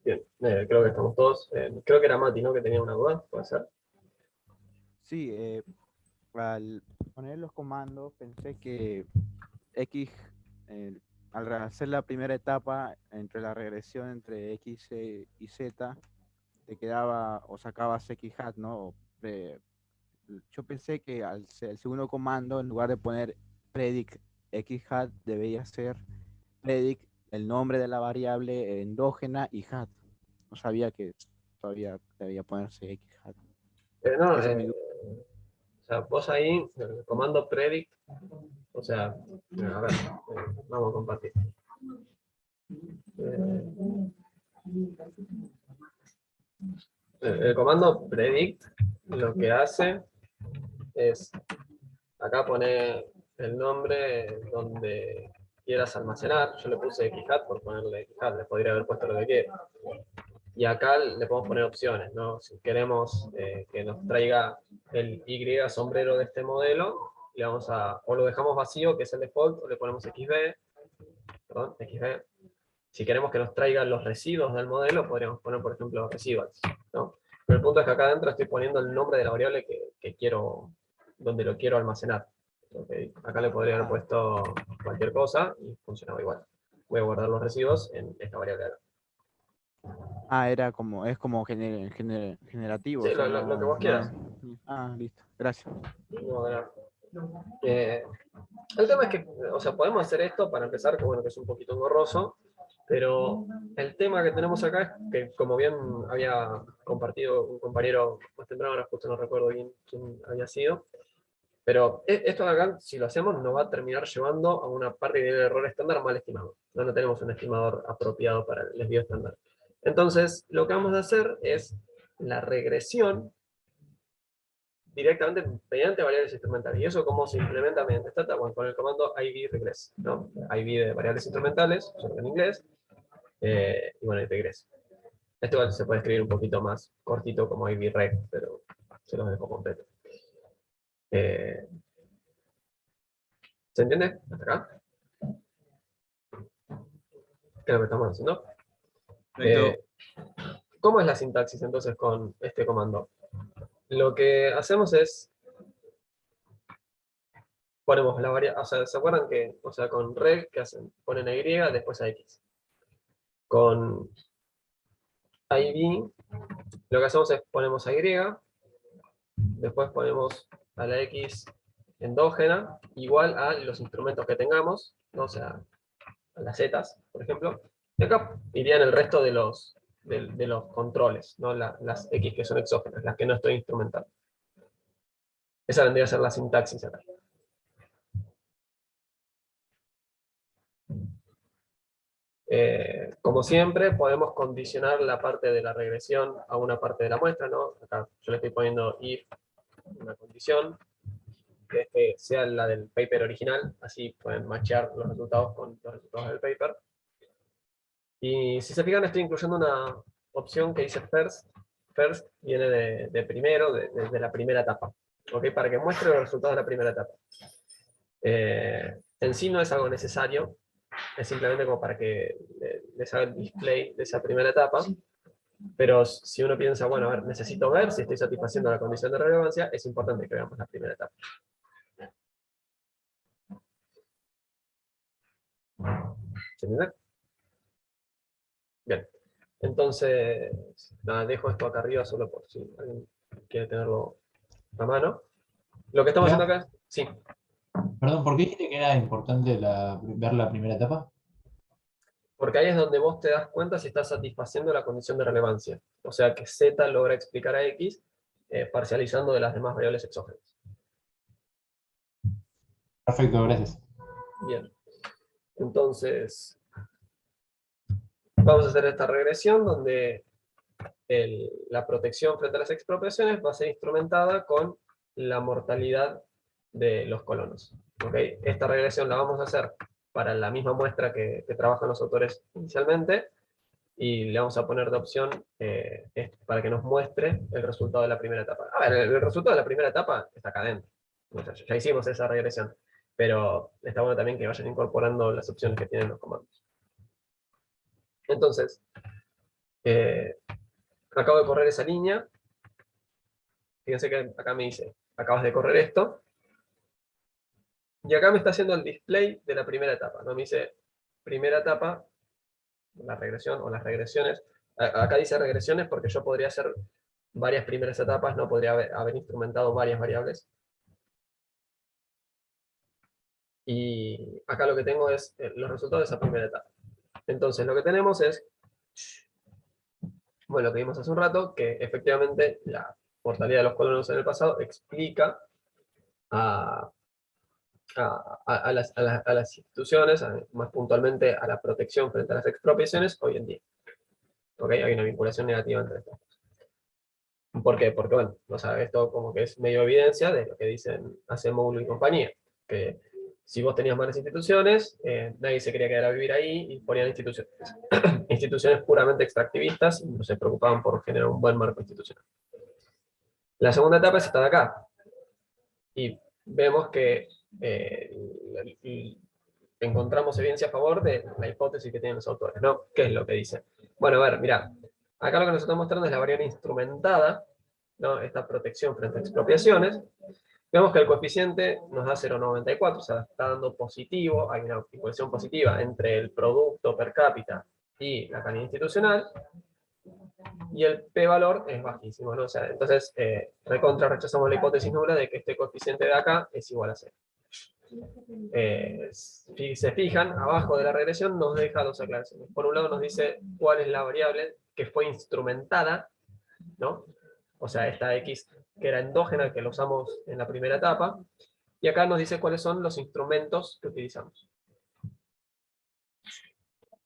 Bien, creo que estamos todos. Creo que era Mati, ¿no? Que tenía una duda, ¿puede ser? Sí, al poner los comandos pensé que X, eh, hacer la primera etapa entre la regresión entre X y Z, te quedaba o sacabas X hat, ¿no? Yo pensé que al ser el segundo comando, en lugar de poner predict X hat, debería ser predict el nombre de la variable endógena y hat. No sabía que todavía debía ponerse X hat. No, Esa es mi duda. o sea, vos ahí, el comando predict, o sea, a ver, vamos a compartir. El comando predict lo que hace es, acá poner el nombre donde quieras almacenar. Yo le puse xhat por ponerle xhat, le podría haber puesto lo que quiera. Y acá le podemos poner opciones, ¿no? Si queremos que nos traiga el Y sombrero de este modelo, le vamos a, o lo dejamos vacío, que es el default, o le ponemos XB, perdón, XB. Si queremos que nos traiga los residuos del modelo, podríamos poner, por ejemplo, residuals, ¿no? Pero el punto es que acá adentro estoy poniendo el nombre de la variable que quiero, donde lo quiero almacenar. Okay. Acá le podría haber puesto cualquier cosa y funcionaba igual. Voy a guardar los residuos en esta variable acá. Es como generativo, Sí, o sea, lo que vos quieras. Listo, gracias. No, eh, el tema es que, o sea, podemos hacer esto para empezar, que bueno, que es un poquito engorroso, pero el tema que tenemos acá es que, como bien había compartido un compañero más temprano, ahora justo no recuerdo bien quién había sido, pero esto de acá, si lo hacemos, nos va a terminar llevando a una parte de error estándar mal estimado. No tenemos un estimador apropiado para el desvío estándar. Entonces, lo que vamos a hacer es la regresión directamente mediante variables instrumentales. ¿Y eso cómo se implementa mediante Stata? Bueno, con el comando ivregress, ¿no? Iv de variables instrumentales, solo en inglés, y bueno, regress. Esto se puede escribir un poquito más cortito como ivreg, pero se los dejo completo. ¿Se entiende? ¿Hasta acá? ¿Qué es lo que estamos haciendo? ¿Cómo es la sintaxis entonces con este comando? Lo que hacemos es ponemos la variable, o sea, ¿se acuerdan que, o sea, con reg, ¿qué hacen? Ponen a y, después a x. Con iv, lo que hacemos es ponemos a y, después ponemos a la x endógena, igual a los instrumentos que tengamos, ¿no? O sea, a las zetas, por ejemplo, y acá irían el resto de los controles, ¿no? Las x que son exógenas, las que no estoy instrumentando. Esa vendría a ser la sintaxis acá. Como siempre, podemos condicionar la parte de la regresión a una parte de la muestra, ¿no? Acá yo le estoy poniendo if, una condición, que sea la del paper original, así pueden matchear los resultados con los resultados del paper. Y si se fijan, estoy incluyendo una opción que dice first. First viene de primero, de la primera etapa, ¿ok? Para que muestre los resultados de la primera etapa. En sí no es algo necesario, es simplemente como para que les haga el display de esa primera etapa, pero si uno piensa, bueno, a ver, necesito ver si estoy satisfaciendo la condición de relevancia, es importante que veamos la primera etapa. ¿Se entiende? Bien. Entonces, nada, dejo esto acá arriba solo por si alguien quiere tenerlo a mano. Lo que estamos haciendo acá es, sí, Perdón, ¿por qué dijiste que era importante ver la primera etapa? porque ahí es donde vos te das cuenta si estás satisfaciendo la condición de relevancia. O sea que Z logra explicar a X parcializando de las demás variables exógenas. Perfecto, gracias. Bien. Entonces, vamos a hacer esta regresión donde la protección frente a las expropiaciones va a ser instrumentada con la mortalidad de los colonos. ¿Okay? Esta regresión la vamos a hacer para la misma muestra que trabajan los autores inicialmente, y le vamos a poner de opción para que nos muestre el resultado de la primera etapa. A ver, el resultado de la primera etapa está acá adentro. O sea, ya hicimos esa regresión, pero está bueno también que vayan incorporando las opciones que tienen los comandos. Entonces, acabo de correr esa línea. Fíjense que acá me dice, acabas de correr esto. Y acá me está haciendo el display de la primera etapa, ¿no? Me dice, primera etapa, la regresión o las regresiones. Acá dice regresiones porque yo podría hacer varias primeras etapas, no podría haber instrumentado varias variables. Y acá lo que tengo es los resultados de esa primera etapa. Entonces lo que tenemos es, bueno, lo que vimos hace un rato, que efectivamente la mortalidad de los colonos en el pasado explica a las instituciones, más puntualmente a la protección frente a las expropiaciones hoy en día. ¿Ok? Hay una vinculación negativa entre estas. ¿Por qué? Porque, bueno, o sea, esto como que es medio evidencia de lo que dicen Acemoglu y compañía, que si vos tenías malas instituciones, nadie se quería quedar a vivir ahí y ponían instituciones, instituciones puramente extractivistas y no se preocupaban por generar un buen marco institucional. La segunda etapa es esta de acá. Y vemos que encontramos evidencia a favor de la hipótesis que tienen los autores, ¿no? ¿Qué es lo que dicen? Bueno, a ver, mirá, acá lo que nos están mostrando es la variable instrumentada, ¿no? Esta protección frente a expropiaciones. Vemos que el coeficiente nos da 0,94, o sea, está dando positivo, hay una vinculación positiva entre el producto per cápita y la calidad institucional, y el p-valor es bajísimo, ¿no? O sea, entonces, recontra rechazamos la hipótesis nula de que este coeficiente de acá es igual a 0. Si se fijan, abajo de la regresión nos deja dos aclaraciones. Por un lado nos dice cuál es la variable que fue instrumentada, ¿no? O sea, esta X que era endógena, que lo usamos en la primera etapa, y acá nos dice cuáles son los instrumentos que utilizamos.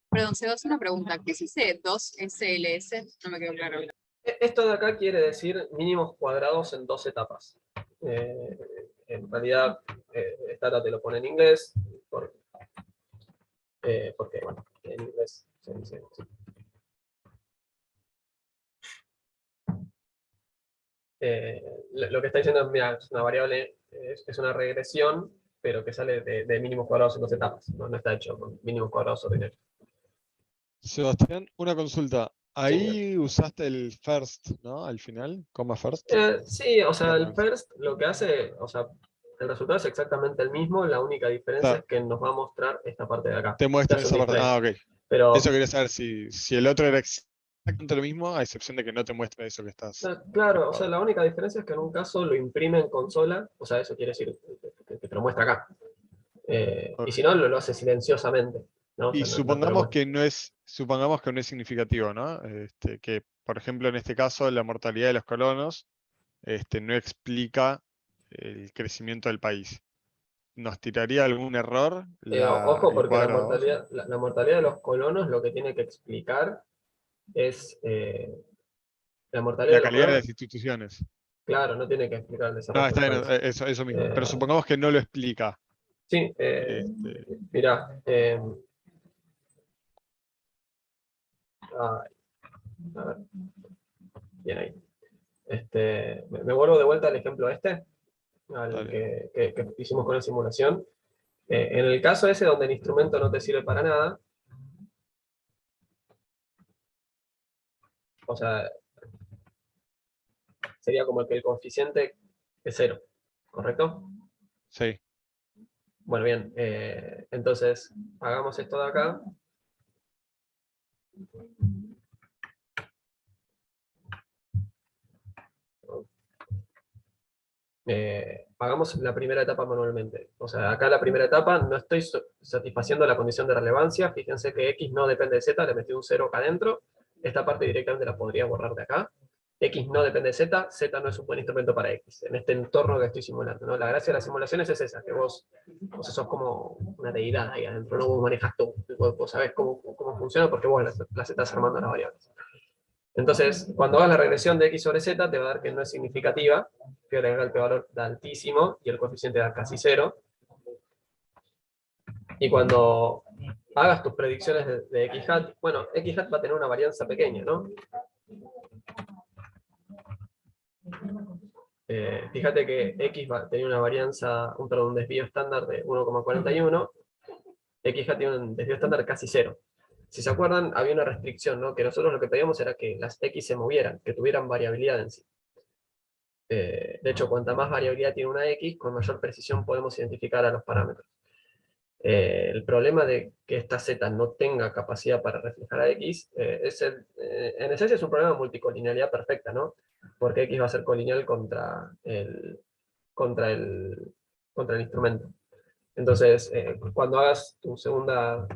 Perdón, se hace una pregunta. ¿Qué es ese 2SLS? No me quedó claro. Esto de acá quiere decir mínimos cuadrados en dos etapas. En realidad, esta data te lo pone en inglés, porque, bueno, en inglés se dice así. Lo que está diciendo es, mira, es una variable, es una regresión, pero que sale de mínimos cuadrados en dos etapas, no está hecho con mínimos cuadrados ordinarios. Sebastián, una consulta. Sí, Ahí usaste el first, ¿no? Al final, coma first. sí, o sea, el first lo que hace, o sea, el resultado es exactamente el mismo, la única diferencia Claro. es que nos va a mostrar esta parte de acá. Te muestra hace un esa parte. display. Ah, ok. Pero, Eso quería saber si el otro era exactamente lo mismo, a excepción de que no te muestra eso que estás. claro, o sea, la única diferencia es que en un caso lo imprime en consola, o sea, eso quiere decir que te lo muestra acá. Y si no, lo hace silenciosamente, ¿no? O Y sea, no te lo supongamos muestra. que no es significativo, ¿no? Que, por ejemplo, en este caso, la mortalidad de los colonos no explica el crecimiento del país. ¿Nos tiraría algún error Ojo, el porque la cuadro de abajo? mortalidad, la mortalidad de los colonos lo que tiene que explicar es la mortalidad La de los calidad de colonos. las instituciones. Claro, no tiene que explicar el No, desarrollo está del bien, país. eso mismo. Pero supongamos que no lo explica. Sí, mirá, a ver, bien ahí. Me vuelvo de vuelta al ejemplo al que hicimos con la simulación. En el caso ese donde el instrumento no te sirve para nada, o sea, sería como que el coeficiente es 0, ¿correcto? Sí. Bueno, bien, entonces hagamos esto de acá. Hagamos la primera etapa manualmente. O sea, acá la primera etapa no estoy satisfaciendo la condición de relevancia. Fíjense que X no depende de Z, le metí un 0 acá adentro. Esta parte directamente la podría borrar de acá. X no depende de Z, Z no es un buen instrumento para X, en este entorno que estoy simulando, ¿no? La gracia de las simulaciones es esa, que vos sos como una deidad ahí adentro, ¿no? Vos manejas todo, vos sabés cómo funciona porque vos las estás armando las variables. Entonces, cuando hagas la regresión de X sobre Z, te va a dar que no es significativa, que el valor da altísimo y el coeficiente da casi 0. Y cuando hagas tus predicciones de X hat, bueno, X hat va a tener una varianza pequeña, ¿no? fíjate que X tenía una varianza, un desvío estándar de 1,41, X tiene un desvío estándar casi 0. Si se acuerdan, había una restricción, ¿no? Que nosotros lo que pedíamos era que las X se movieran, que tuvieran variabilidad en sí. De hecho, cuanta más variabilidad tiene una X, con mayor precisión podemos identificar a los parámetros. El problema de que esta Z no tenga capacidad para reflejar a X, en esencia es un problema de multicolinealidad perfecta, ¿no? Porque X va a ser colineal contra el instrumento. Entonces, cuando hagas tu segunda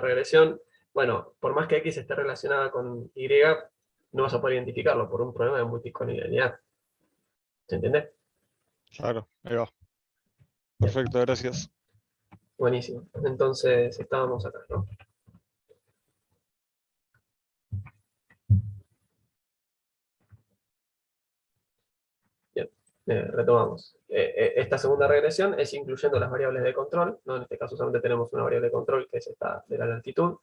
regresión, bueno, por más que X esté relacionada con Y, no vas a poder identificarlo por un problema de multicolinealidad. ¿Se entiende? Claro, ahí va. Perfecto, gracias. Buenísimo. Entonces, estábamos acá, ¿no? Bien, retomamos. Esta segunda regresión es incluyendo las variables de control, ¿no? En este caso solamente tenemos una variable de control, que es esta de la latitud.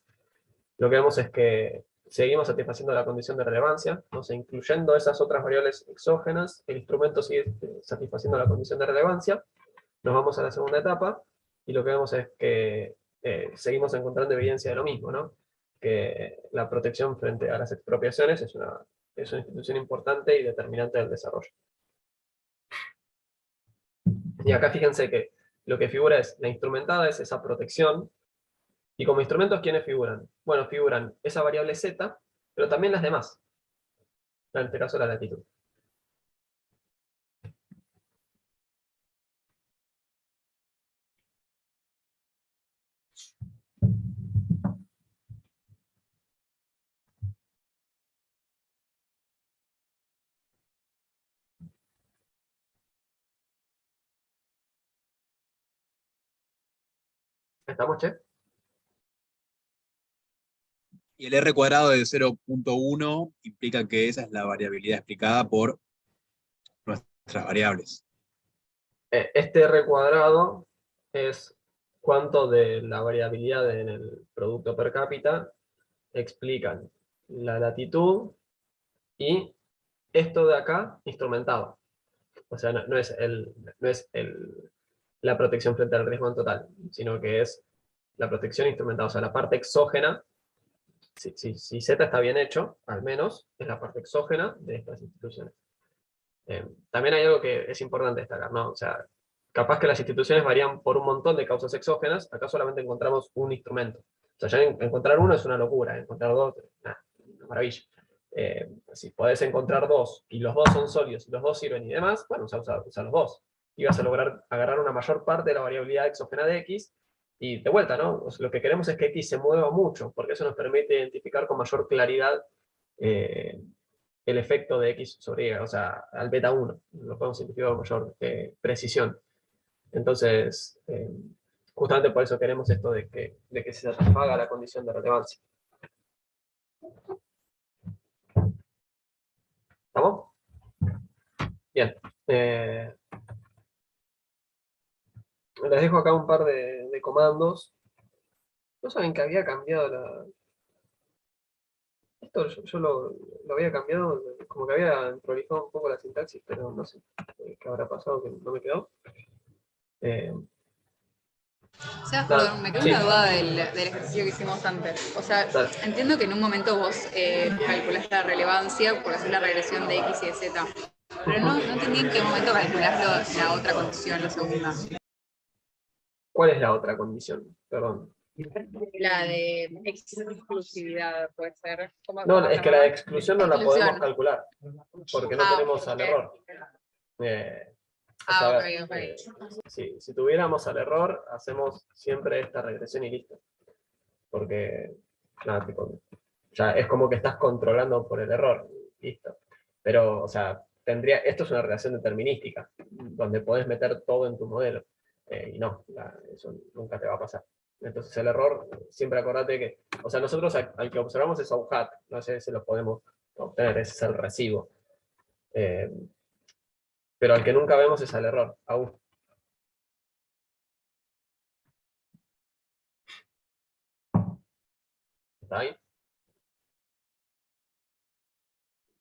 Lo que vemos es que seguimos satisfaciendo la condición de relevancia, ¿no? O sea, incluyendo esas otras variables exógenas, el instrumento sigue satisfaciendo la condición de relevancia. Nos vamos a la segunda etapa, y lo que vemos es que seguimos encontrando evidencia de lo mismo, ¿no? Que la protección frente a las expropiaciones es una institución importante y determinante del desarrollo. Y acá fíjense que lo que figura es, la instrumentada es esa protección, y como instrumentos, ¿quiénes figuran? Bueno, figuran esa variable z, pero también las demás. En este caso, la latitud. ¿Estamos, che? Y el R cuadrado de 0.1 implica que esa es la variabilidad explicada por nuestras variables. Este R cuadrado es cuánto de la variabilidad en el producto per cápita explican la latitud y esto de acá instrumentado. O sea, no es la protección frente al riesgo en total, sino que es la protección instrumentada. O sea, la parte exógena, si Z está bien hecho, al menos, es la parte exógena de estas instituciones. También hay algo que es importante destacar, ¿no? O sea, capaz que las instituciones varían por un montón de causas exógenas, acá solamente encontramos un instrumento. O sea, ya encontrar uno es una locura, encontrar dos, una maravilla. Si podés encontrar dos, y los dos son sólidos, y los dos sirven y demás, bueno, usa los dos. Y vas a lograr agarrar una mayor parte de la variabilidad exógena de X, y de vuelta, ¿no? O sea, lo que queremos es que X se mueva mucho, porque eso nos permite identificar con mayor claridad el efecto de X sobre Y, o sea, al beta 1, lo podemos identificar con mayor precisión. Entonces, justamente por eso queremos esto de que se satisfaga la condición de relevancia. ¿Estamos? Bien. Les dejo acá un par de comandos. ¿No saben que había cambiado la...? Esto yo lo había cambiado, como que había prolijado un poco la sintaxis, pero no sé qué habrá pasado, que no me quedó. Sebas, Dale, perdón, me quedó sí, una duda del ejercicio que hicimos antes. O sea, dale. entiendo que en un momento vos calculás la relevancia por hacer la regresión de X y de Z, pero no entendí en qué momento calculás la otra condición, la segunda. ¿Cuál es la otra condición? Perdón. La de exclusividad, puede ser. No, es que la exclusión no la podemos Exclusión. calcular, porque no tenemos al error. O sea, Ok, ok. si tuviéramos al error, hacemos siempre esta regresión y listo. Porque, nada, tipo, ya es como que estás controlando por el error, listo. Pero, o sea, esto es una relación determinística, donde podés meter todo en tu modelo. Y no, eso nunca te va a pasar. Entonces el error, siempre acordate que, o sea, nosotros al que observamos es a un hat, no sé si lo podemos obtener, ese es el recibo. Pero al que nunca vemos es al error, aún. ¿Está ahí?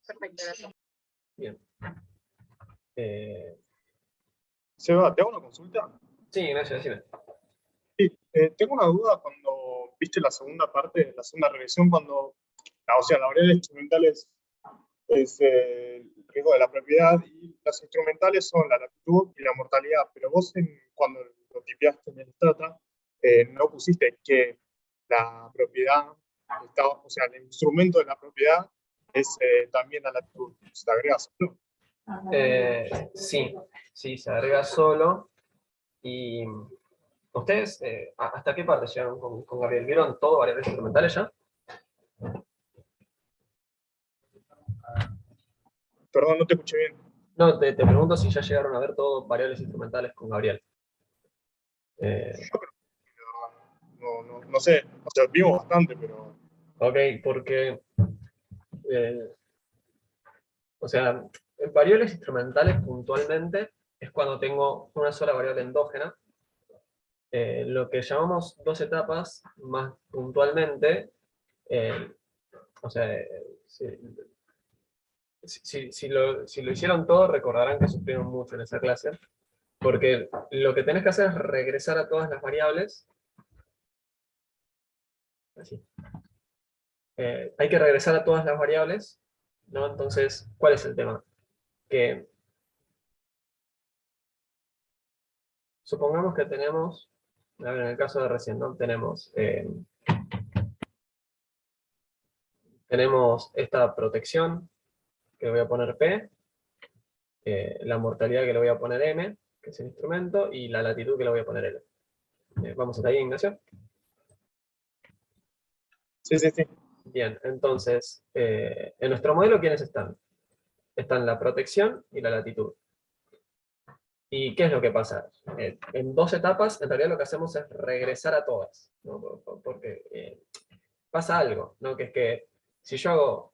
Perfecto, gracias. Bien. Seba, ¿te hago una consulta? Sí, Ignacio, decime. Sí, tengo una duda cuando viste la segunda parte, la segunda regresión, cuando, o sea, la variable instrumental es el riesgo de la propiedad y las instrumentales son la latitud y la mortalidad, pero vos cuando lo tipeaste en el Stata, no pusiste que la propiedad, o sea, el instrumento de la propiedad es también la latitud, se te agrega solo. Sí, sí, se agrega solo. Y ustedes, ¿hasta qué parte llegaron con Gabriel? ¿Vieron todo variables instrumentales ya? Perdón, no te escuché bien. No, te pregunto si ya llegaron a ver todo variables instrumentales con Gabriel. No sé, o sea, vimos bastante, pero Ok, porque, o sea, en variables instrumentales puntualmente es cuando tengo una sola variable endógena. Lo que llamamos dos etapas, más puntualmente, o sea, si lo hicieron todo, recordarán que sufrieron mucho en esa clase, porque lo que tenés que hacer es regresar a todas las variables. Así. Hay que regresar a todas las variables, ¿no? Entonces, ¿cuál es el tema? Que supongamos que tenemos, a ver, en el caso de recién, ¿no? Tenemos esta protección, que le voy a poner P, la mortalidad que le voy a poner M, que es el instrumento, y la latitud que le voy a poner L. ¿Vamos hasta ahí, Ignacio? sí. Bien, entonces, en nuestro modelo, ¿quiénes están? Están la protección y la latitud. ¿Y qué es lo que pasa? En dos etapas, en realidad lo que hacemos es regresar a todas, ¿no? Porque pasa algo, ¿no? Que es que si yo hago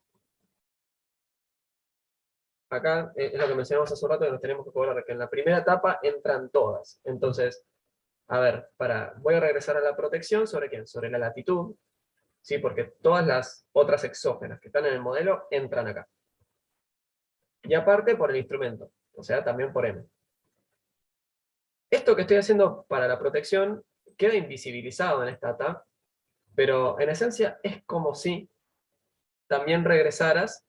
acá, es lo que mencionamos hace un rato, que nos tenemos que cobrar, que en la primera etapa entran todas. Entonces, a ver, voy a regresar a la protección, ¿sobre quién? Sobre la latitud, ¿sí? Porque todas las otras exógenas que están en el modelo entran acá. Y aparte por el instrumento, o sea, también por M. Esto que estoy haciendo para la protección queda invisibilizado en esta etapa, pero en esencia es como si también regresaras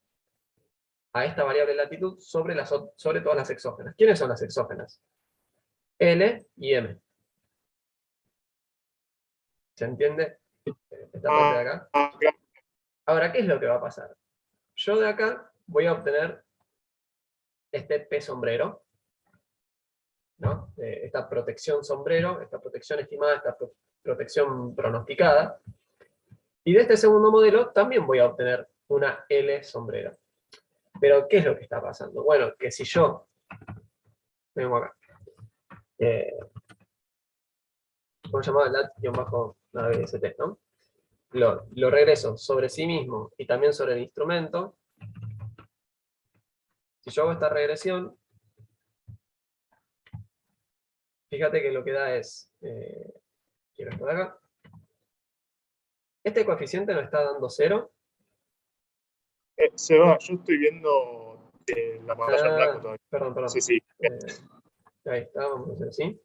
a esta variable latitud sobre todas las exógenas. ¿Quiénes son las exógenas? L y M. ¿Se entiende esta parte de acá? Claro. Ahora, ¿qué es lo que va a pasar? Yo de acá voy a obtener este P sombrero, ¿no? Esta protección sombrero, esta protección estimada, esta protección pronosticada. Y de este segundo modelo también voy a obtener una L sombrero. Pero, ¿qué es lo que está pasando? Bueno, que si yo vengo acá, ¿cómo se llama? lat-BST, ¿no? Lo regreso sobre sí mismo y también sobre el instrumento. Si yo hago esta regresión, fíjate que lo que da es, quiero esto de acá, este coeficiente nos está dando 0. Seba, yo estoy viendo la pantalla en blanco todavía. Perdón. Sí. Ahí está, vamos a hacer así.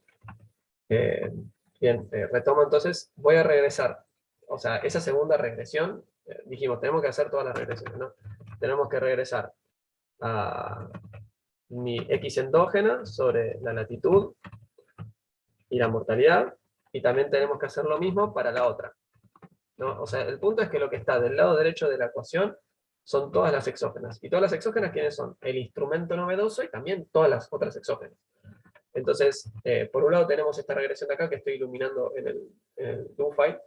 Bien, retomo entonces, voy a regresar. O sea, esa segunda regresión, dijimos, tenemos que hacer todas las regresiones, ¿no? Tenemos que regresar a mi X endógena sobre la latitud y la mortalidad, y también tenemos que hacer lo mismo para la otra, ¿no? O sea, el punto es que lo que está del lado derecho de la ecuación son todas las exógenas. ¿Y todas las exógenas quiénes son? El instrumento novedoso y también todas las otras exógenas. Entonces, por un lado tenemos esta regresión de acá que estoy iluminando en el DoFile,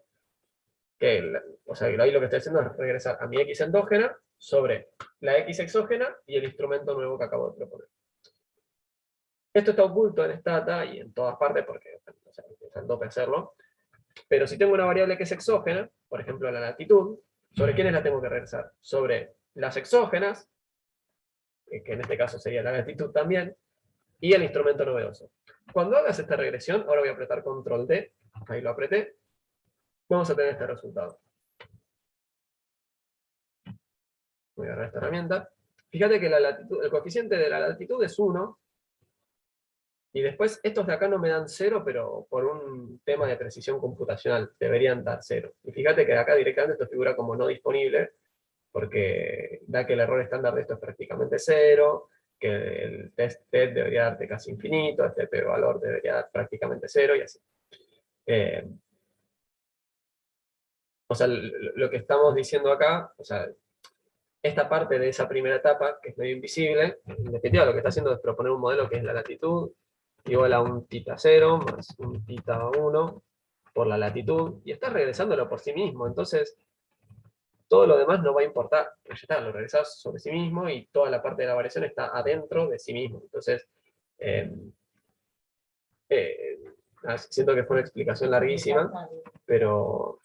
o sea, ahí lo que estoy haciendo es regresar a mi X endógena sobre la X exógena y el instrumento nuevo que acabo de proponer. Esto está oculto en Stata y en todas partes porque es al tope hacerlo, pero si tengo una variable que es exógena, por ejemplo la latitud, ¿sobre quiénes la tengo que regresar? Sobre las exógenas, que en este caso sería la latitud también, y el instrumento novedoso. Cuando hagas esta regresión, ahora voy a apretar Control D, ahí lo apreté, vamos a tener este resultado. Voy a agarrar esta herramienta. Fíjate que el coeficiente de la latitud es 1, Y después, estos de acá no me dan 0, pero por un tema de precisión computacional deberían dar 0. Y fíjate que acá directamente esto figura como no disponible, porque da que el error estándar de esto es prácticamente 0, que el test debería darte casi infinito, este p-valor debería dar prácticamente 0 y así. O sea, lo que estamos diciendo acá, o sea, esta parte de esa primera etapa, que es medio invisible, en definitiva lo que está haciendo es proponer un modelo que es la latitud, igual a un θ0 más un θ1 por la latitud, y está regresándolo por sí mismo, entonces todo lo demás no va a importar, porque ya está, lo regresás sobre sí mismo y toda la parte de la variación está adentro de sí mismo. Entonces, siento que fue una explicación larguísima, pero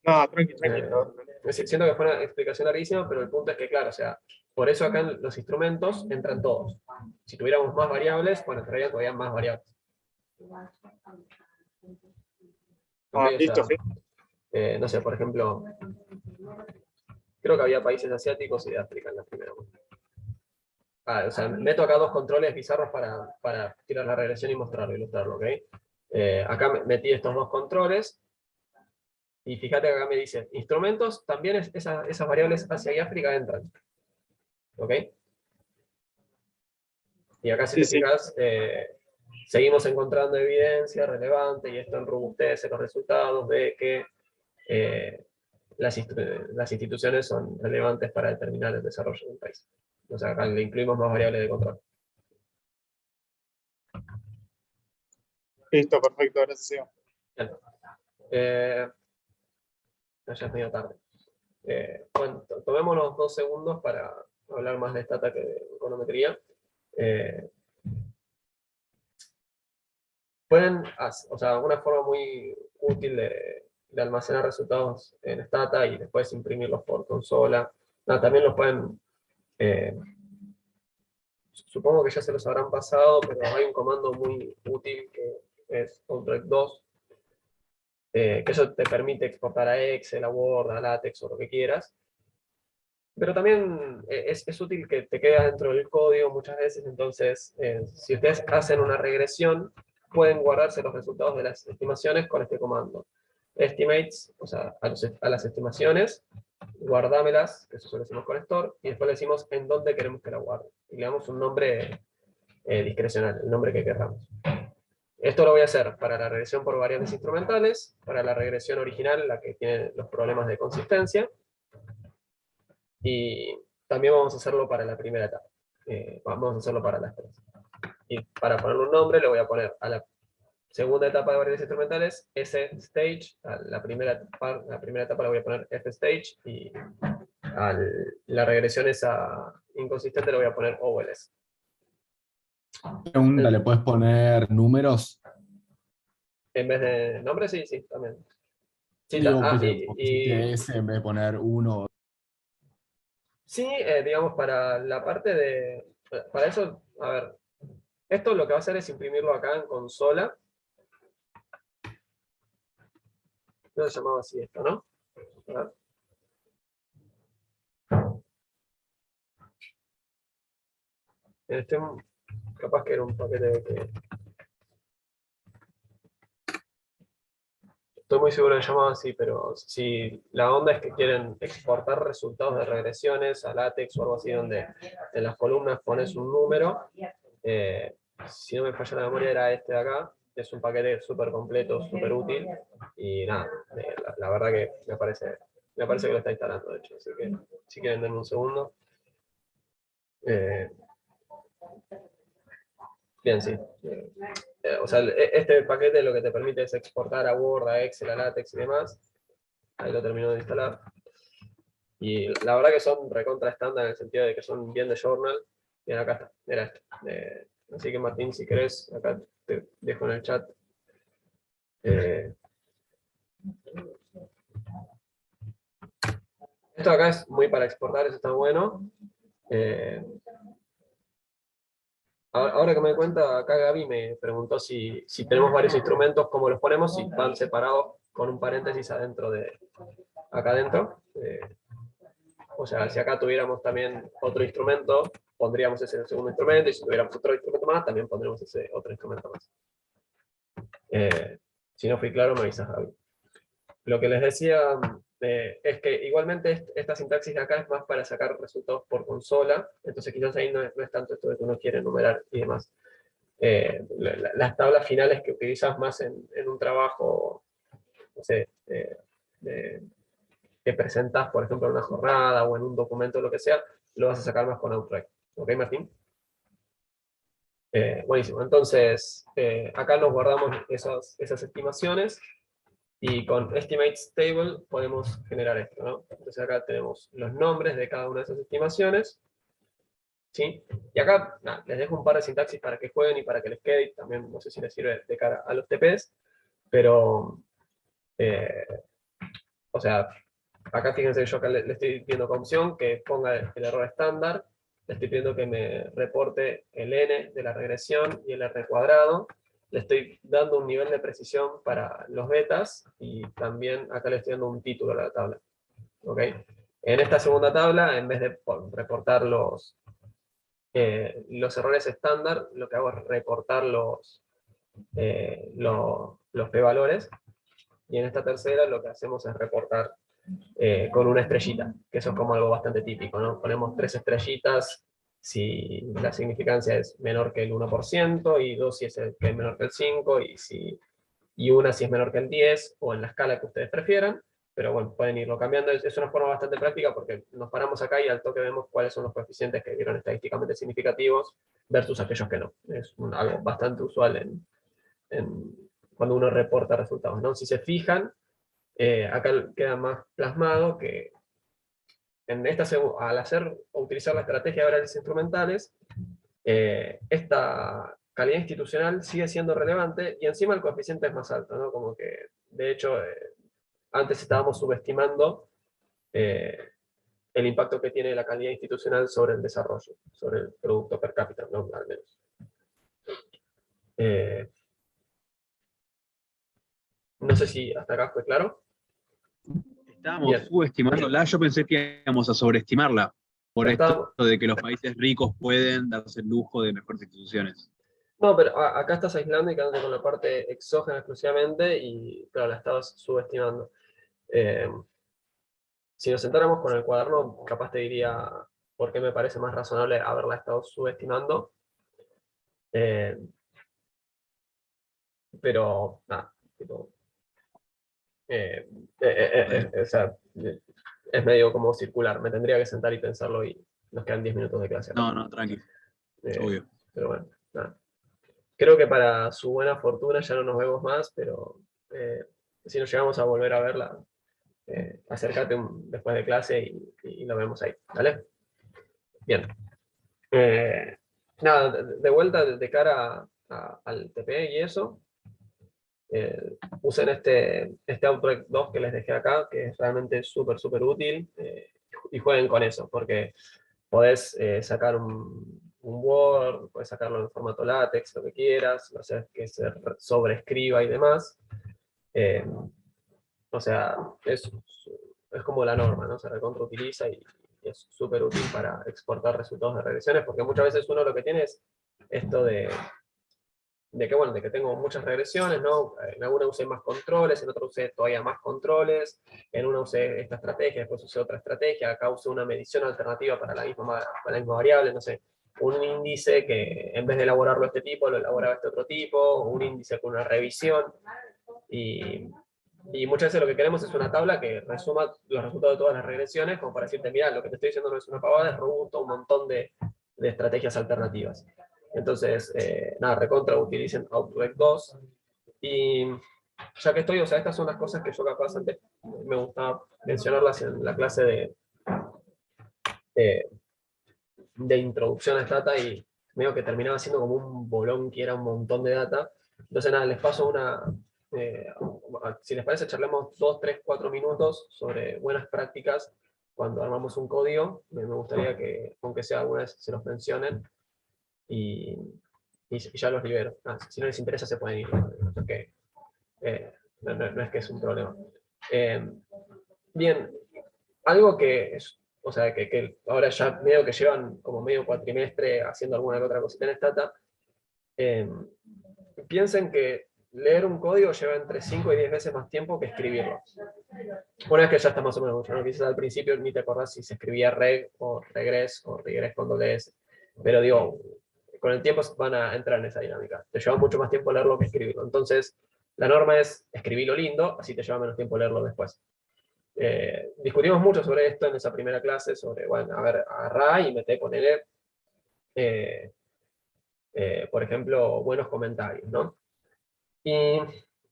No, tranquilo. siento que fue una explicación larguísima, pero el punto es que, claro, o sea, por eso acá en los instrumentos entran todos. Si tuviéramos más variables, bueno, entrarían todavía más variables. Ok, Listo, o sea, sí. no sé, por ejemplo, creo que había países asiáticos y de África en la primera. O sea, meto acá dos controles bizarros para tirar la regresión y mostrarlo, ilustrarlo, ¿ok? Acá metí estos dos controles, y fíjate que acá me dice, instrumentos, también esas variables Asia y África entran. ¿Ok? Y acá si te fijas, seguimos encontrando evidencia relevante, y esto enrobustece los resultados de que las instituciones son relevantes para determinar el desarrollo de un país. O sea, acá le incluimos más variables de control. Listo, perfecto, gracias, Seba. Bien. No, ya es medio tarde. Bueno, tomémonos 2 segundos para hablar más de stata que de econometría. O sea, una forma muy útil de almacenar resultados en stata y después imprimirlos por consola. También los pueden, supongo que ya se los habrán pasado, pero hay un comando muy útil que es Outreq2, que eso te permite exportar a Excel, a Word, a LaTeX o lo que quieras. Pero también es útil que te quede dentro del código muchas veces, entonces si ustedes hacen una regresión, pueden guardarse los resultados de las estimaciones con este comando. Estimates, o sea, a las estimaciones, guardámelas, que eso lo decimos con store, y después le decimos en dónde queremos que la guarde. Y le damos un nombre discrecional, el nombre que queramos. Esto lo voy a hacer para la regresión por variables instrumentales, para la regresión original, la que tiene los problemas de consistencia, y también vamos a hacerlo para la primera etapa. Vamos a hacerlo para las tres. Y para ponerle un nombre le voy a poner a la segunda etapa de variables instrumentales S-Stage, a la primera etapa le voy a poner F-Stage, y a la regresión esa inconsistente le voy a poner OLS. Pregunta, ¿le puedes poner números? En vez de nombre, sí, también. Sí, Digo, y S en vez de poner 1. sí, digamos, para la parte de... Para eso, a ver, esto lo que va a hacer es imprimirlo acá en consola. No se llamaba así esto, ¿no? A ver. Capaz que era un paquete de que... Estoy muy seguro que se llamaba así, pero si la onda es que quieren exportar resultados de regresiones a LaTeX o algo así, donde en las columnas pones un número, si no me falla la memoria era este de acá, que es un paquete súper completo, súper útil, y nada, la verdad que me parece que lo está instalando, de hecho, así que si quieren denme un segundo. Bien, sí. O sea, este paquete lo que te permite es exportar a Word, a Excel, a LaTeX y demás. Ahí lo termino de instalar. Y la verdad que son recontra estándar en el sentido de que son bien de journal. Bien, acá está, era esto. Así que Martín, si querés, acá te dejo en el chat. Esto acá es muy para exportar, eso está bueno. Ahora que me doy cuenta, acá Gaby me preguntó si tenemos varios instrumentos, cómo los ponemos, si van separados con un paréntesis adentro acá adentro. O sea, si acá tuviéramos también otro instrumento, pondríamos ese segundo instrumento, y si tuviéramos otro instrumento más, también pondremos ese otro instrumento más. Si no fui claro, me avisas, Javi. Lo que les decía es que igualmente esta sintaxis de acá es más para sacar resultados por consola, entonces quizás ahí no es tanto esto de que uno quiere enumerar y demás. Las tablas finales que utilizas más en un trabajo, no sé, que presentas, por ejemplo, en una jornada o en un documento, lo que sea, lo vas a sacar más con Outright. ¿Ok, Martín? Buenísimo. Entonces, acá nos guardamos esas estimaciones y con Estimates Table podemos generar esto, ¿no? Entonces acá tenemos los nombres de cada una de esas estimaciones, ¿sí? Y acá les dejo un par de sintaxis para que jueguen y para que les quede, y también no sé si les sirve de cara a los TPs, pero, o sea, acá fíjense, yo acá le estoy pidiendo como opción que ponga el error estándar, le estoy pidiendo que me reporte el n de la regresión y el r cuadrado, le estoy dando un nivel de precisión para los betas, y también acá le estoy dando un título a la tabla. ¿Ok? En esta segunda tabla, en vez de reportar los errores estándar, lo que hago es reportar los p-valores, y en esta tercera lo que hacemos es reportar con una estrellita, que eso es como algo bastante típico, ¿no? Ponemos 3 estrellitas si la significancia es menor que el 1%, y 2 si es menor que el 5, y 1 si es menor que el 10, o en la escala que ustedes prefieran, pero bueno, pueden irlo cambiando. Es una forma bastante práctica porque nos paramos acá y al toque vemos cuáles son los coeficientes que vieron estadísticamente significativos versus aquellos que no. Es algo bastante usual cuando uno reporta resultados, ¿no? Si se fijan, acá queda más plasmado que al utilizar la estrategia de variables instrumentales, esta calidad institucional sigue siendo relevante, y encima el coeficiente es más alto, ¿no? Como que, de hecho, antes estábamos subestimando el impacto que tiene la calidad institucional sobre el desarrollo, sobre el producto per cápita, ¿no? Al menos. No sé si hasta acá fue claro. Estábamos Bien. subestimándola, yo pensé que íbamos a sobreestimarla, por Ya esto estábamos. de que los países ricos pueden darse el lujo de mejores instituciones. No, pero acá estás aislando y quedándote con la parte exógena exclusivamente, y claro, la estabas subestimando. Si nos sentáramos con el cuaderno, capaz te diría por qué me parece más razonable haberla estado subestimando. Pero, nada, tipo, o sea, es medio como circular. Me tendría que sentar y pensarlo, y nos quedan 10 minutos de clase. No, tranqui, obvio. Pero bueno, nada. Creo que para su buena fortuna ya no nos vemos más, pero si nos llegamos a volver a verla, acércate después de clase y lo vemos ahí, ¿vale? Bien. Nada, de vuelta de cara al TP y eso, usen este Outright 2 que les dejé acá, que es realmente súper, súper útil, y jueguen con eso, porque podés sacar un Word, podés sacarlo en formato látex, lo que quieras, no sé, que se sobreescriba y demás. O sea, es como la norma, ¿no? Se recontra utiliza y es súper útil para exportar resultados de regresiones, porque muchas veces uno lo que tiene es esto de que tengo muchas regresiones, ¿no? En alguna usé más controles, en otra usé todavía más controles, en una usé esta estrategia, después usé otra estrategia, acá usé una medición alternativa para la misma variable, no sé, un índice que en vez de elaborarlo este tipo, lo elaboraba este otro tipo, un índice con una revisión, y muchas veces lo que queremos es una tabla que resuma los resultados de todas las regresiones, como para decirte, mira, lo que te estoy diciendo no es una pavada, es robusto, un montón de estrategias alternativas. Entonces, nada, recontra utilicen Outright 2. Y ya que estoy, o sea, estas son las cosas que yo capaz antes me gustaba mencionarlas en la clase de introducción a Stata, y medio que terminaba siendo como un bolón que era un montón de data. Entonces, nada, les paso si les parece, charlemos 2, 3, 4 minutos sobre buenas prácticas cuando armamos un código. Me gustaría que, aunque sea alguna vez, se los mencionen, y ya los libero. Si no les interesa, se pueden ir. Porque, no es que es un problema. Bien, algo que o sea, que ahora ya medio que llevan como medio cuatrimestre haciendo alguna que otra cosita en Stata, piensen que leer un código lleva entre 5 y 10 veces más tiempo que escribirlo. Una vez que ya está más o menos mucho, ¿no? Quizás al principio ni te acordás si se escribía reg o regress con doble S. Pero digo, con el tiempo van a entrar en esa dinámica. Te lleva mucho más tiempo leerlo que escribirlo. Entonces, la norma es escribirlo lindo, así te lleva menos tiempo leerlo después. Discutimos mucho sobre esto en esa primera clase, sobre, bueno, a ver, agarrá y mete, ponele, por ejemplo, buenos comentarios, ¿no? Y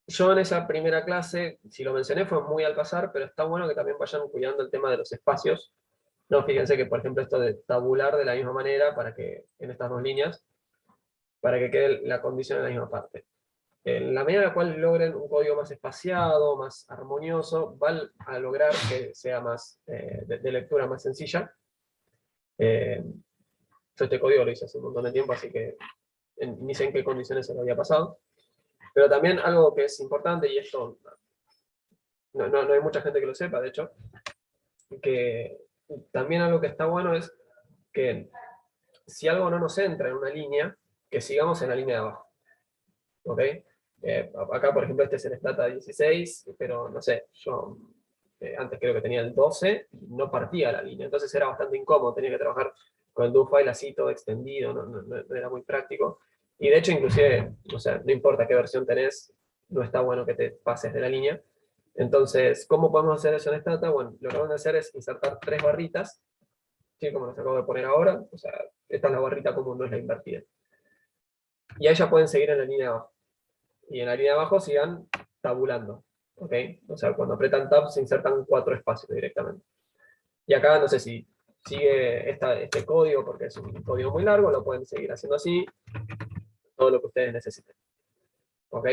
yo en esa primera clase, si lo mencioné fue muy al pasar, pero está bueno que también vayan cuidando el tema de los espacios. No, fíjense que, por ejemplo, esto de tabular de la misma manera, para que, en estas dos líneas, para que quede la condición en la misma parte. En la medida en la cual logren un código más espaciado, más armonioso, van a lograr que sea más de lectura más sencilla. Yo este código lo hice hace un montón de tiempo, así que ni sé en qué condiciones se lo había pasado. Pero también algo que es importante, y esto no hay mucha gente que lo sepa, de hecho, que también algo que está bueno es que si algo no nos entra en una línea, que sigamos en la línea de abajo. ¿Ok? Acá, por ejemplo, este es el Stata 16, pero no sé, yo antes creo que tenía el 12 y no partía la línea, entonces era bastante incómodo, tenía que trabajar con el do file así todo extendido, no era muy práctico. Y de hecho, inclusive, o sea, no importa qué versión tenés, no está bueno que te pases de la línea. Entonces, ¿cómo podemos hacer eso en Stata? Bueno, lo que vamos a hacer es insertar 3 barritas, ¿sí? Como los acabo de poner ahora, o sea, esta es la barrita común, no es la invertida. Y ahí ya pueden seguir en la línea de abajo. Y en la línea de abajo sigan tabulando, ¿ok? O sea, cuando apretan Tab se insertan 4 espacios directamente. Y acá, no sé si sigue este código, porque es un código muy largo, lo pueden seguir haciendo así, todo lo que ustedes necesiten, ¿ok?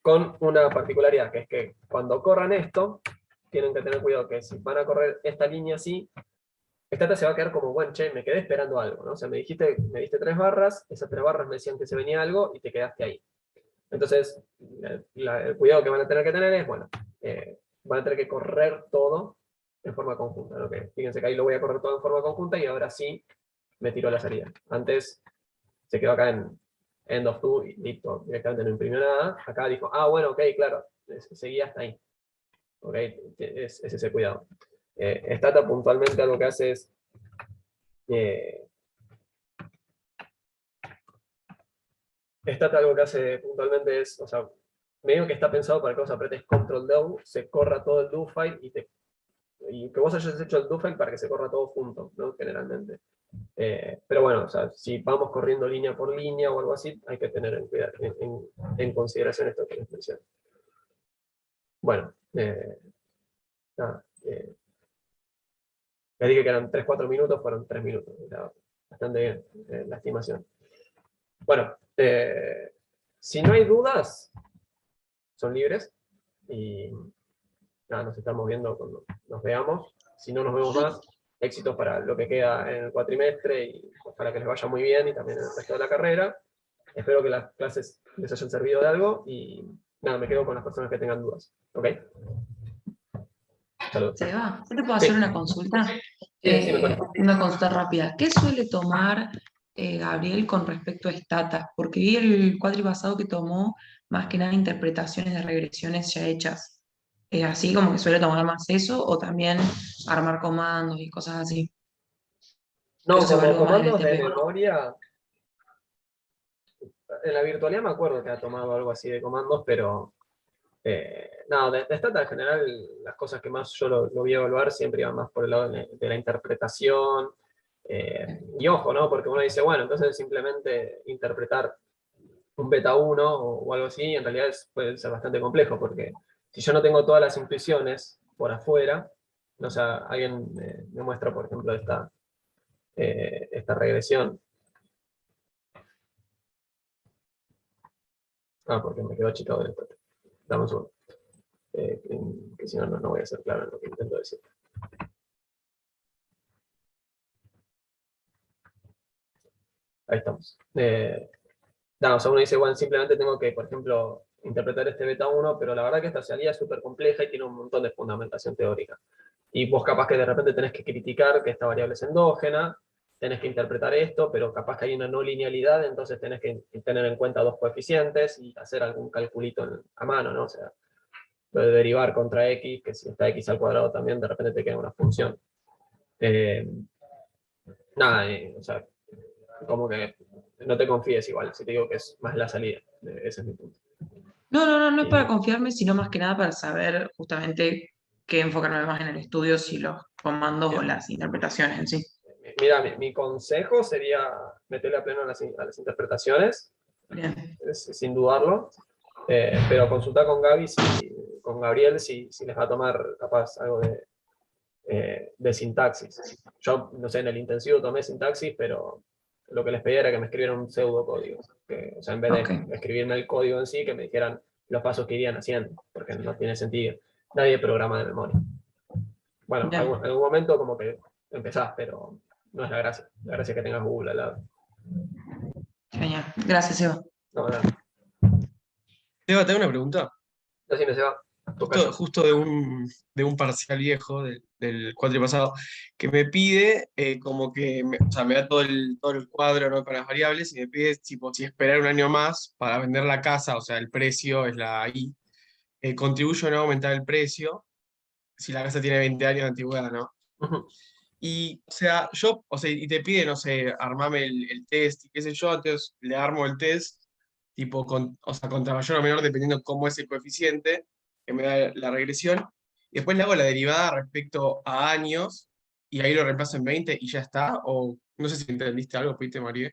Con una particularidad, que es que cuando corran esto, tienen que tener cuidado que si van a correr esta línea así, Stata se va a quedar como, bueno, che, me quedé esperando algo, ¿no? O sea, me diste 3 barras, esas 3 barras me decían que se venía algo y te quedaste ahí. Entonces, el cuidado que van a tener que tener es, bueno, van a tener que correr todo en forma conjunta, ¿no? Que fíjense que ahí lo voy a correr todo en forma conjunta y ahora sí me tiró la salida. Antes se quedó acá en end of two y listo, directamente no imprimió nada. Acá dijo, ah, bueno, ok, claro, seguía hasta ahí. ¿Ok? Es ese cuidado. Stata puntualmente algo que hace es Stata algo que hace puntualmente es, o sea, medio que está pensado para que vos apretes Control Down, se corra todo el do file y que vos hayas hecho el do file para que se corra todo junto, ¿no? Generalmente. Pero bueno, o sea, si vamos corriendo línea por línea o algo así, hay que tener en consideración esto que les mencioné. Bueno, nada, les dije que eran 3-4 minutos, fueron 3 minutos. Era bastante bien la estimación. Bueno, si no hay dudas, son libres. Y nada, nos estamos viendo cuando nos veamos. Si no nos vemos más, éxitos para lo que queda en el cuatrimestre y para que les vaya muy bien y también en el resto de la carrera. Espero que las clases les hayan servido de algo y nada, me quedo con las personas que tengan dudas. ¿Ok? Saludos. Seba, ¿yo te puedo Sí. hacer una consulta? Sí, me cuenta. Una consulta rápida. ¿Qué suele tomar Gabriel con respecto a Stata? Porque vi el cuatri pasado que tomó más que nada interpretaciones de regresiones ya hechas. ¿Es así como que suele tomar más eso o también armar comandos y cosas así? No, Eso se como evalúa más en el comandos de TP. memoria, en la virtualidad me acuerdo que ha tomado algo así de comandos, pero no, de Stata en general, las cosas que más yo lo voy a evaluar siempre iban más por el lado de la interpretación. Y ojo, ¿no? Porque uno dice, bueno, entonces simplemente interpretar un beta 1 o algo así, en realidad puede ser bastante complejo, porque si yo no tengo todas las intuiciones por afuera, o sea, alguien me muestra, por ejemplo, esta regresión. Ah, porque me quedó achicado después. Dame un segundo. Que si no, no voy a ser claro en lo que intento decir. Ahí estamos. O sea, uno dice, bueno, simplemente tengo que, por ejemplo, interpretar este beta 1, pero la verdad que esta salida es súper compleja y tiene un montón de fundamentación teórica. Y vos capaz que de repente tenés que criticar que esta variable es endógena, tenés que interpretar esto, pero capaz que hay una no linealidad, entonces tenés que tener en cuenta dos coeficientes y hacer algún calculito a mano, ¿no? O sea, lo de derivar contra x, que si está x al cuadrado también, de repente te queda una función. Nada, o sea, como que no te confíes igual, si te digo que es más la salida, ese es mi punto. No es para confiarme, sino más que nada para saber justamente qué enfocarme más en el estudio, si los comandos o las interpretaciones en sí. Mira, mi consejo sería meterle a pleno a las interpretaciones, Bien. sin dudarlo, pero consultar con con Gabriel si les va a tomar capaz algo de sintaxis. Yo, no sé, en el intensivo tomé sintaxis, pero lo que les pedía era que me escribieran un pseudocódigo. O sea, en vez Ok. de escribirme el código en sí, que me dijeran los pasos que irían haciendo, porque no tiene sentido. Nadie programa de memoria. Bueno, Bien. en algún momento como que empezás, pero no es la gracia. La gracia es que tengas Google al lado. Genial. Gracias, Eva. No, nada. Seba, te hago una pregunta. Así me se va. Justo de un parcial viejo del cuatri pasado, que me pide como que, o sea, me da todo el cuadro, ¿no? Con las variables y me pide tipo, si esperar un año más para vender la casa, o sea, el precio es la I, contribuye o no a aumentar el precio si la casa tiene 20 años de antigüedad, ¿no? Y, o sea, y te pide, no sé, armame el test y qué sé yo, entonces le armo el test, tipo, o sea, contra mayor o menor, dependiendo cómo es el coeficiente que me da la regresión, y después le hago la derivada respecto a años, y ahí lo reemplazo en 20 y ya está, o no sé si entendiste algo, ¿pudiste, María?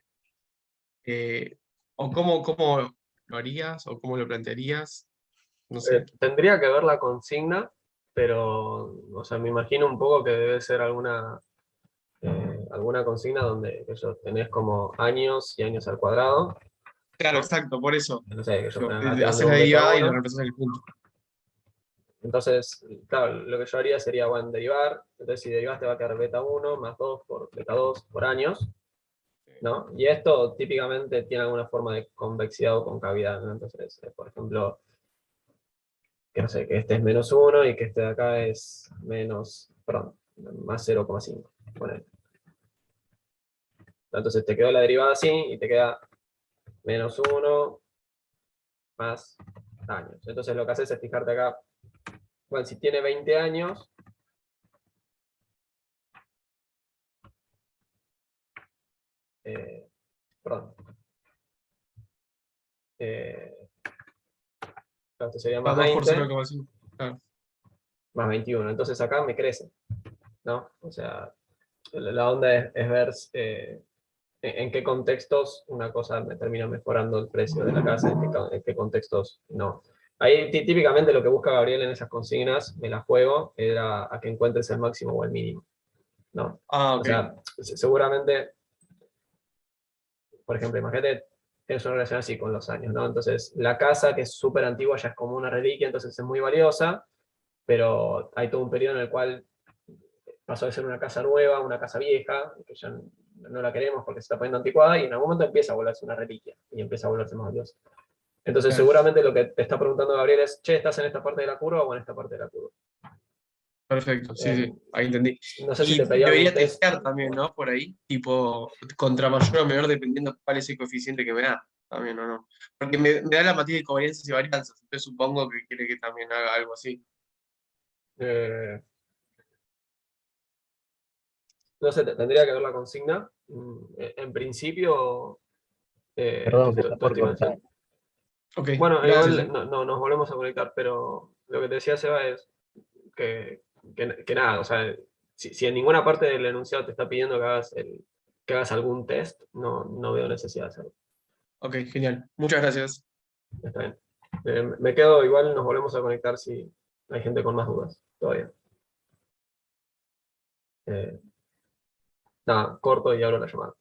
O cómo lo harías, o cómo lo plantearías, no sé. Tendría que ver la consigna, pero, o sea, me imagino un poco que debe ser alguna consigna donde tenés como años y años al cuadrado. Claro, exacto, por eso. No sé, que yo ponga acá, te Haces mando la un beta derivada y lo 1. reemplazas en el punto. Entonces, claro, lo que yo haría sería, bueno, derivar. Entonces, si derivas te va a quedar beta 1 más 2 por beta 2 por años, ¿no? Y esto típicamente tiene alguna forma de convexidad o concavidad, ¿no? Entonces, por ejemplo, que no sé, que este es menos 1 y que este de acá es más 0,5. Entonces te quedó la derivada así y te queda menos 1 más años. Entonces lo que haces es fijarte acá, bueno, si tiene 20 años, perdón. Esto sería más 2 por 20 0,5. Claro. más 21. Entonces acá me crece, ¿no? O sea, la onda es ver en qué contextos una cosa me termina mejorando el precio de la casa, en qué contextos no. Ahí típicamente lo que busca Gabriel en esas consignas, me la juego, era a que encuentres el máximo o el mínimo, ¿no? Ah, ok. O sea, seguramente, por ejemplo, imagínate, tienes una relación así con los años, ¿no? Entonces, la casa, que es súper antigua, ya es como una reliquia, entonces es muy valiosa, pero hay todo un periodo en el cual pasó de ser una casa nueva, una casa vieja, que ya no la queremos porque se está poniendo anticuada, y en algún momento empieza a volverse una reliquia, y empieza a volverse más valiosa. Entonces, Claro. seguramente lo que te está preguntando Gabriel es, che, ¿estás en esta parte de la curva o en esta parte de la curva? Perfecto, sí, ahí entendí. No sé si Y te pedía debería algún test. testear también, ¿no? Por ahí, tipo, contra mayor o menor, dependiendo cuál es el coeficiente que me da, también o no. Porque me da la matriz de covarianzas y varianzas, entonces supongo que quiere que también haga algo así. No sé, tendría que ver la consigna. En principio, Perdón, estoy se está por estimando. cortar. Ok, Bueno, gracias. igual no, nos volvemos a conectar, pero lo que te decía Seba es que nada, o sea, si en ninguna parte del enunciado te está pidiendo que hagas algún test, no veo necesidad de hacerlo. Ok, genial. Muchas gracias. Está bien. Me quedo, igual nos volvemos a conectar si hay gente con más dudas todavía. Nada, corto y abro la llamada.